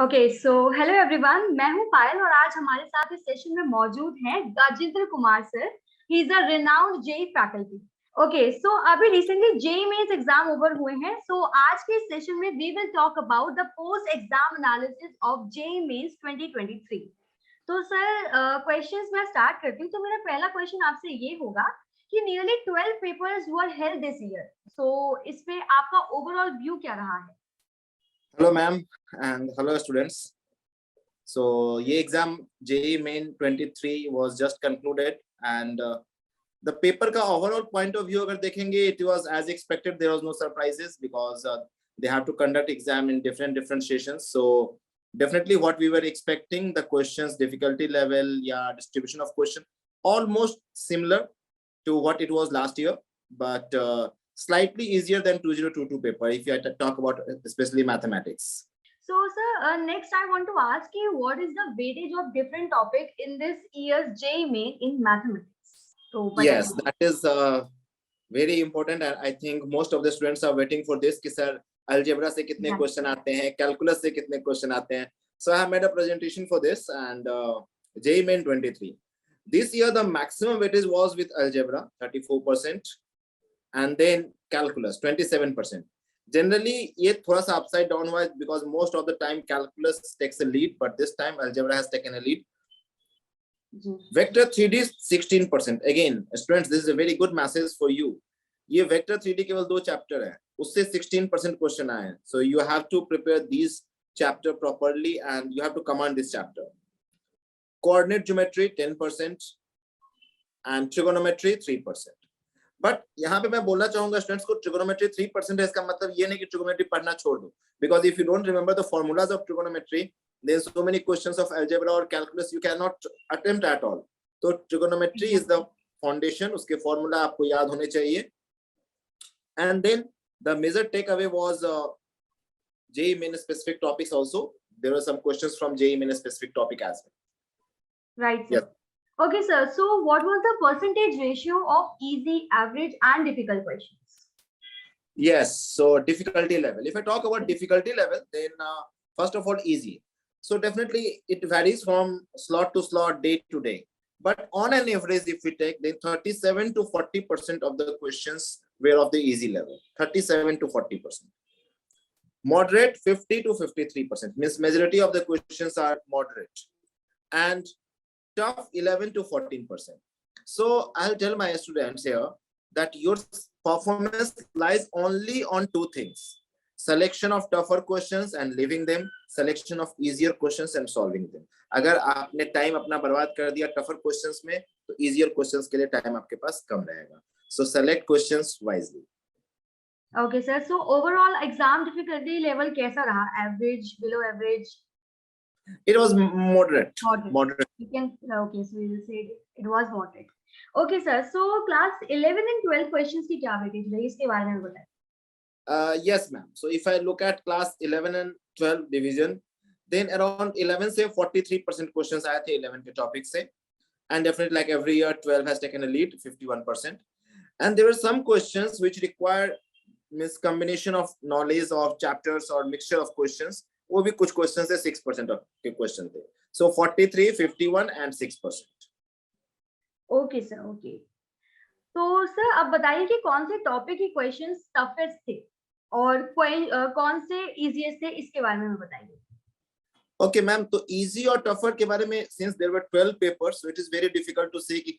Okay so hello everyone, मैं हूं पायल और आज हमारे साथ इस सेशन में मौजूद हैं Gajendra Kumar sir. He is a renowned JEE faculty. Okay so अभी recently JEE Mains exam over हुए हैं। सो आज के सेशन में we will talk about the post exam analysis of JEE Mains 2023। तो सर क्वेश्चंस मैं स्टार्ट करती हूँ। तो मेरा पहला क्वेश्चन आपसे ये होगा कि nearly 12 papers were held this year. So इस पे आपका ओवरऑल व्यू क्या रहा है? Hello, ma'am, and hello, students. So, ये exam JEE Main 23 was just concluded, and the paper का overall point of view अगर देखेंगे, it was as expected. There was no surprises because they have to conduct exam in different sessions. So, definitely what we were expecting, the questions difficulty level, yeah, distribution of question, almost similar to what it was last year, but slightly easier than 2022 paper if you talk about especially mathematics. So, sir, next I want to ask you, what is the weightage of different topic in this year's JEE Main in mathematics? So, Yes, that is very important, and I think most of the students are waiting for this. कि sir, algebra से कितने question आते हैं, calculus से कितने question आते हैं. So I have made a presentation for this, and JEE Main 23. This year the maximum weightage was with algebra 34%, and then calculus 27%. Generally ये थोड़ा सा upside down हुआ because most of the time calculus takes a lead, but this time algebra has taken a lead. Vector 3D 16%. Again, students, this is a very good message for you. ये vector 3D केवल 2 chapter है, उससे 16% question आए हैं. So you have to prepare these chapter properly, and you have to command this chapter. Coordinate geometry 10%, and trigonometry 3%. But यहाँ पे मैं बोलना चाहूंगा स्टूडेंट्स को, ट्रिगोनोमेट्री 3% है, इसका मतलब ये नहीं कि ट्रिगोनोमेट्री पढ़ना छोड़ दो, because if you don't remember the formulas of trigonometry, there so many questions of algebra और calculus you can not attempt at all. तो ट्रिगोनोमेट्री इज द फाउंडेशन, उसके फॉर्मूला आपको याद होने चाहिए. And then the major take away was JEE Main specific topics also. There were some questions from JEE Main specific topic as well. Right, sir. Yes. Okay, sir. So, what was the percentage ratio of easy, average, and difficult questions? Yes. So, difficulty level. If I talk about difficulty level, then first of all, easy. So, definitely it varies from slot to slot, day to day. But on an average, if we take, then 37 to 40% of the questions were of the easy level. 37 to 40%. Moderate 50 to 53%. Means majority of the questions are moderate. And tough 11 to 14%. So I'll tell my students here that your performance lies only on 2 things: selection of tougher questions and leaving them, selection of easier questions and solving them. अगर आपने time अपना बर्बाद कर दिया tougher questions में, तो easier questions के लिए टाइम आपके पास कम रहेगा. So select questions wisely. Okay, sir. So overall exam difficulty level कैसा रहा? Average, below average? It was moderate. Moderate. You can, okay, so we will say it was moderate. Okay, sir. So class 11 and 12 questions की क्या weightage रही, इसके बारे में बताएं. Yes, ma'am. So if I look at class 11 and 12 division, then around 11 से 43% questions आए थे 11 के topic से, and definitely like every year 12 has taken a lead 51%. And there were some questions which require means combination of knowledge of chapters or mixture of questions. वो भी कुछ questions से 6% of के question थे. So 43, 51 and 6%. Okay, sir. Okay. तो sir अब बताइए कि कौन से टॉपिक के क्वेश्चंस टफेस्ट थे और कौन से इजीएस्ट थे, इसके बारे में बताइए. ओके मैम, तो इजी और टफर के बारे में, since there were 12 papers, so it is very difficult to say कि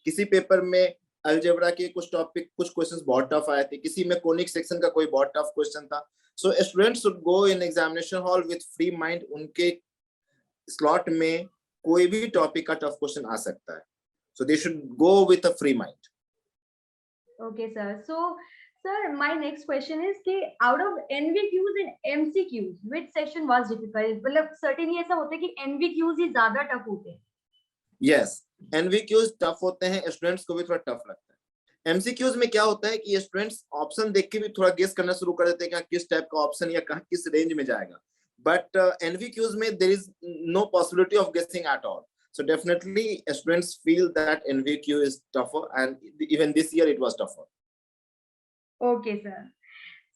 किसी पेपर में अलजेब्रा के कुछ टॉपिक कुछ क्वेश्चंस बहुत टफ आए थे, किसी में कोनिक सेक्शन का कोई बहुत टफ क्वेश्चन था. So students should go in examination hall with free mind. उनके स्लॉट में कोई भी टॉपिक का टफ क्वेश्चन आ सकता है, so they should go with a free mind. Okay sir. So sir, my next question is कि out of NVQs and MCQs, which section was difficult? मतलब certainly ऐसा होता है कि NVQs ही ज्यादा टफ होते हैं. Yes, NVQs टफ होते हैं, स्टूडेंट्स को भी थोड़ा टफ लगता है. MCQs में क्या होता है कि स्टूडेंट्स ऑप्शन देख के भी थोड़ा गेस करना शुरू कर देते हैं कि किस टाइप का ऑप्शन या किस रेंज में जाएगा. बट NVQs में there is no possibility of guessing at all. So definitely students feel that NVQ is tougher, and even this year it was tougher. Okay, sir.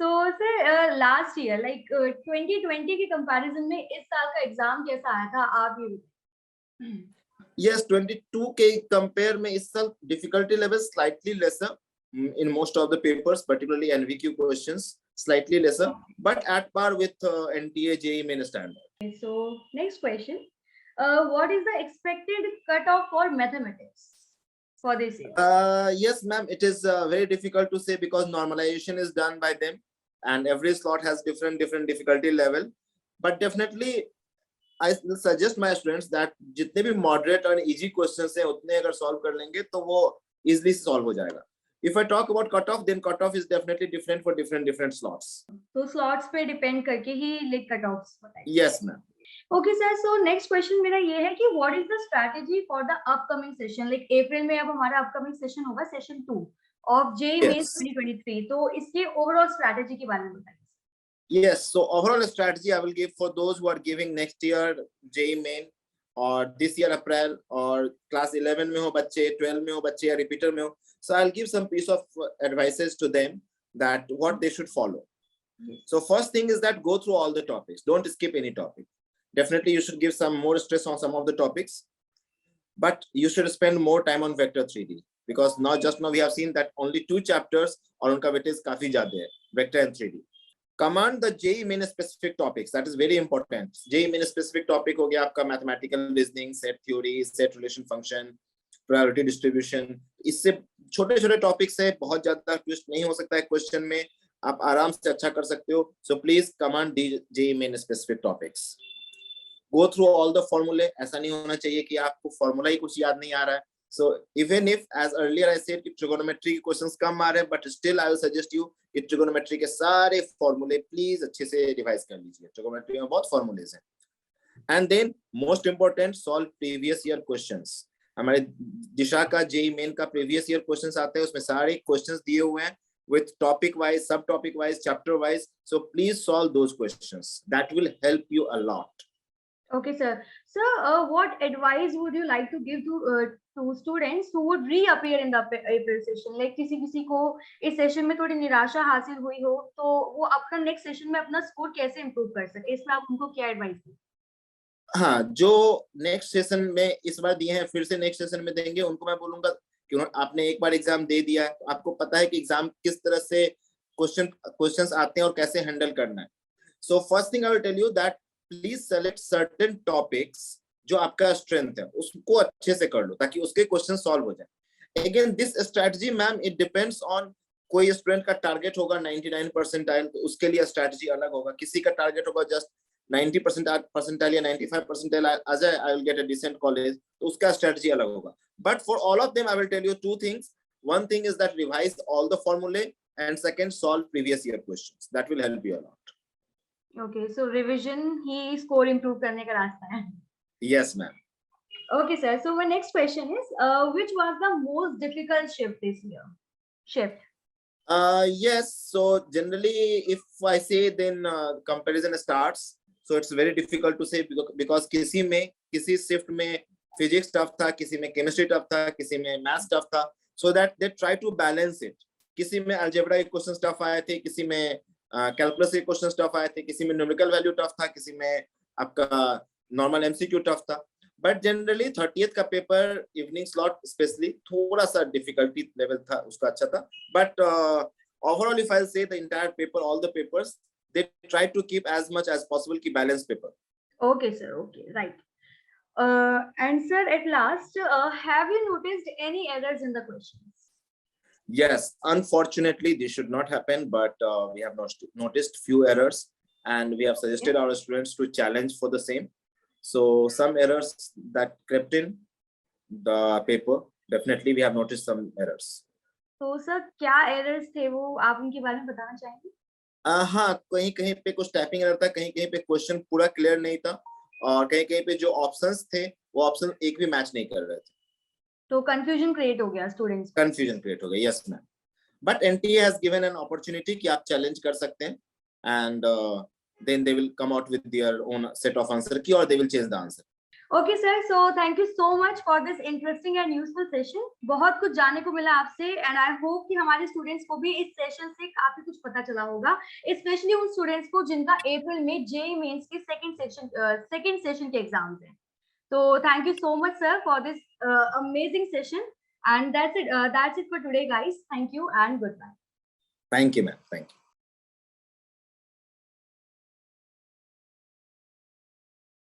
So sir, last year like 2020 के comparison में इस साल का exam कैसा आया था आप ये बताइए। Yes, 22 के compare में इस साल difficulty level slightly lesser in most of the papers, particularly NVQ questions, slightly lesser, but at par with NTA JEE main standard. Okay, so next question, what is the expected cutoff for mathematics for this year? Yes, ma'am, it is very difficult to say because normalization is done by them and every slot has different difficulty level, but definitely I will suggest my students that जितने भी moderate और easy questions हैं उतने अगर solve कर लेंगे तो वो easily solve हो जाएगा. If I talk about cutoff, then cutoff is definitely different for different slots. तो slots पे depend करके ही like cutoffs बताइए. Yes, ma'am. Okay sir, so next question मेरा ये है कि what is the strategy for the upcoming session? Like April में अब हमारा upcoming session होगा session 2 of JEE Mains 2023. तो इसके overall strategy के बारे में बताइए. Yes, so overall strategy I will give for those who are giving next year JEE Main or this year April or class 11 में हो बच्चे, 12 में हो बच्चे या repeater में हो. So I'll give some piece of advices to them that what they should follow. So first thing is that go through all the topics. Don't skip any topic. Definitely you should give some more stress on some of the topics, but you should spend more time on vector 3D because just now we have seen that only 2 chapters और उनका weightage काफी ज़्यादा है, vector and 3D. Command the JEE Main specific topics. That is very important. JEE Main specific topic हो गया आपका mathematical reasoning, set theory, set relation function, priority distribution. इससे छोटे-छोटे topics है, बहुत ज़्यादा twist नहीं हो सकता है question में, आप आराम से अच्छा कर सकते हो. So please command JEE Main specific topics. Go through all the formulae. ऐसा नहीं होना चाहिए कि आपको formula ही कुछ याद नहीं आ रहा है. So even if as earlier I said कि trigonometry के questions कम आ रहे हैं, but still I will suggest you कि trigonometry के सारे formulae please अच्छे से revise कर लीजिए. Trigonometry में बहुत formulas हैं. And then most important, solve previous year questions. हमारे दिशा का JEE Main का previous year questions आते हैं, उसमें सारे questions दिए हुए हैं with topic wise, subtopic wise, chapter wise. So please solve those questions. That will help you a lot. Okay, sir. Sir, what advice would you like to give to students who would reappear in the April session? Like किसी को इस session में थोड़ी निराशा हासिल हुई हो, तो वो अपना next session में अपना score कैसे improve कर सके? इसमें आप उनको क्या advice दें? हाँ, जो next session में इस बार दिए हैं, फिर से next session में देंगे, उनको मैं बोलूँगा कि आपने एक बार एग्जाम दे दिया है, आपको पता है कि एग्जाम किस तरह से questions आते हैं और कैसे handle करना है. So first thing I will tell you that please select certain topics जो आपका strength है, उसको अच्छे से कर लो ताकि उसके question solve हो जाए. Again, this strategy, ma'am, it depends on कोई student का target होगा 99 percentile, तो उसके लिए strategy अलग होगा. किसी का target होगा just 90 percentile या 95 percentile आ जाए, I will get a decent college, तो उसका strategy अलग होगा. But for all of them, I will tell you 2 things. One thing is that revise all the formulae, and second, solve previous year questions. That will help you a lot. Okay, so revision he score improve करने का रास्ता है. Yes, ma'am. Okay, sir. So my next question is, which was the most difficult shift this year? Shift. Yes. So generally, if I say, then comparison starts. So it's very difficult to say because किसी shift में physics tough था, किसी में chemistry tough था, किसी में maths tough था. So that they try to balance it. किसी में algebra के questions tough आए थे, किसी में calculus के questions tough आए थे, किसी में numerical value tough था, किसी में आपका normal MCQ tough था. But generally 30th का paper evening slot especially थोड़ा सा difficulty level था, उसका अच्छा था. But overall if I'll say the entire paper, all the papers, they try to keep as much as possible की balance paper. Okay, sir. Okay, right. And sir, at last, have you noticed any errors in the questions? Yes, unfortunately, this should not happen, but we have noticed few errors, and we have suggested our students to challenge for the same. So some errors that crept in the paper, definitely we have noticed some errors. तो sir क्या errors थे वो आप उनके बारे में बताना चाहेंगे? हाँ, कहीं पे कुछ टाइपिंग एरर था, कहीं पे क्वेश्चन पूरा क्लियर नहीं था, और कहीं पे जो ऑप्शंस थे वो ऑप्शन एक भी मैच नहीं कर रहे थे. तो कंफ्यूजन क्रिएट हो गया स्टूडेंट्स. कंफ्यूजन क्रिएट हो गया. Yes ma'am. But NTA has given an opportunity कि आप चैलेंज कर सकते हैं, and then they will come out with their own set of answer key or they will change the answer. Okay sir, so thank you so much for this interesting and useful session. बहुत कुछ जानने को मिला आपसे and I hope कि हमारे students को भी इस सेशन से काफी कुछ पता चला होगा, स्पेशली उन स्टूडेंट्स को जिनका अप्रैल में जेईई मेंस के सेकंड सेशन के एग्जाम्स हैं। तो thank you so much sir for this amazing session and that's it for today guys. Thank you and goodbye. Thank you, ma'am. Thank you.